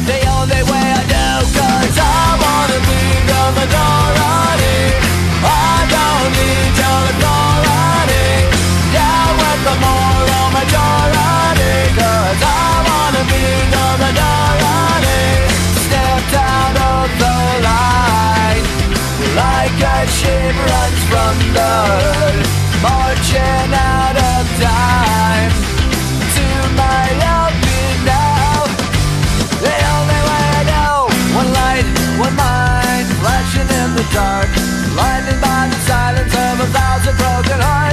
the only way I do, 'cause I wanna be the minority. I don't need your authority. Down with the moral majority, 'cause I wanna be the minority. Stepped out of the line, like a sheep runs from the herd, marching out of time to my open now. The only way I know, one light, one mind, flashing in the dark, blinded by the silence of 1,000 broken hearts.